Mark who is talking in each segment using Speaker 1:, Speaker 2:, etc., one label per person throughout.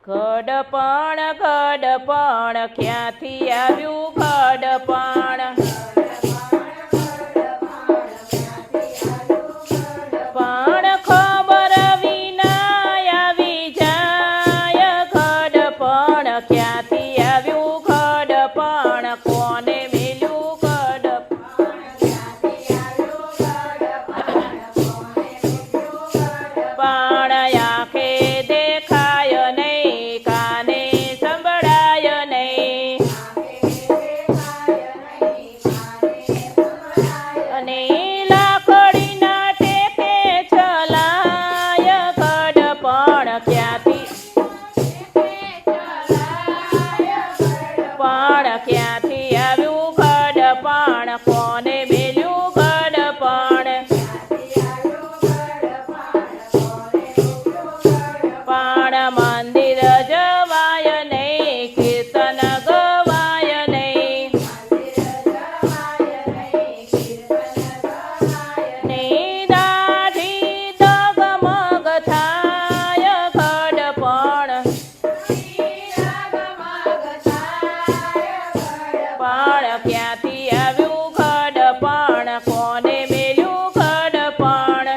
Speaker 1: ગડપણ ક્યાંથી આવ્યું ગડપણ? પણ ખબર વિના આવી જાય ગડપણ ક્યાંથી આવ્યું ગડપણ? કોને મેલ્યું ગડપણ? આંખે દેખાય નહીં, કાને સંભળાય નહીં, અને લાકડીના ટેકે ચલાય ગડપણ ક્યાંથી? પણ ક્યાંથી આવ્યું ગડપણ? કોને મેલ્યું ગડપણ? પણ મંદિર જવાય નહીં, કીર્તન ગવાય નહીં, ની દાઢી ડગમગ થાય ગડપણ? પણ ક્યાંથી આવ્યું ગડપણ? કોને મેલ્યું ગડપણ?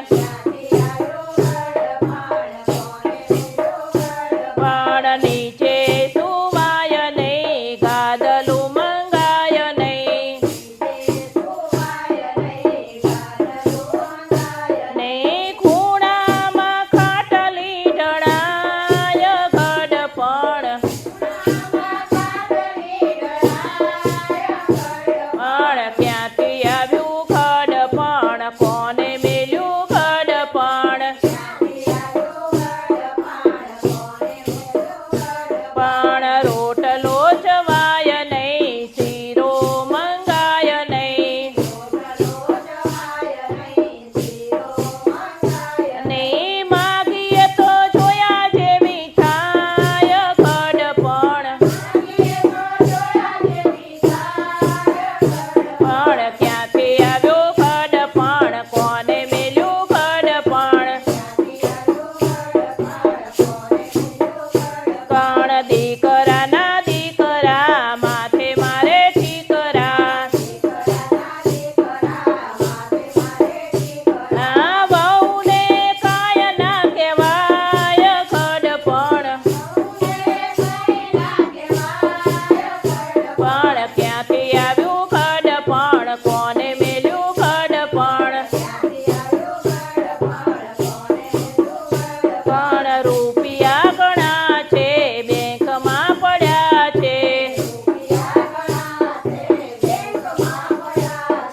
Speaker 1: પણ નીચે સુવાય નહીં, ગાદલું મંગાય નહીં, ને ખૂણામાં ખાટલી ઢળાય ગડપણ? પણ ક્યાંથી આવ્યું ગડપણ? કોને મેલ્યું ગડપણ? પણ રોટલો જવાય નહીં, શીરો મંગાય નહીં, ને માગીએ તો જોયા જેવી થાય ગડપણ? પણ ક્યાંથી આવ્યો ગડપણ? કોને મેલ્યું ગડપણ? કણ દીકરાના દીકરા, માથે મારે ઠીકરા, ના વહુને કાંઈ ના કહેવાય ગડપણ? પણ ક્યાંથી આવ્યું ગડપણ? કોને મેલ્યું ગડપણ? પણ રૂપિયા ઘણા છે, બેંકમાં પડ્યા છે,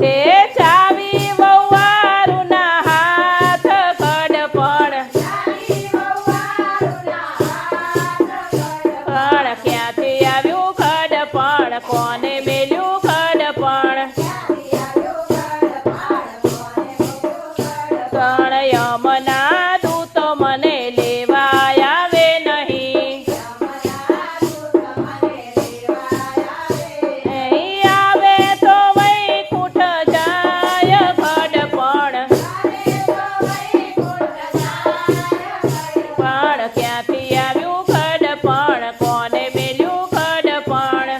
Speaker 1: છે ચાવી વહુવારુના હાથ ગડપણ? પણ ક્યાંથી આવ્યું ગડપણ? કોને મેલ્યું ગડપણ? કણ યમના દૂત મને લેવા આવે નહીં, અહીં આવે તો વૈકુંઠ જાય ગડપણ? પણ ક્યાંથી આવ્યું ગડપણ? કોને મેલ્યું ગડપણ?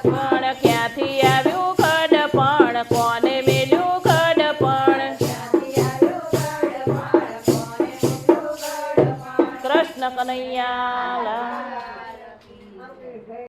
Speaker 1: પણ ક્યાંથી આવ્યું ગડપણ? કોને મેલ્યું ગડપણ? કૃષ્ણ કનૈયા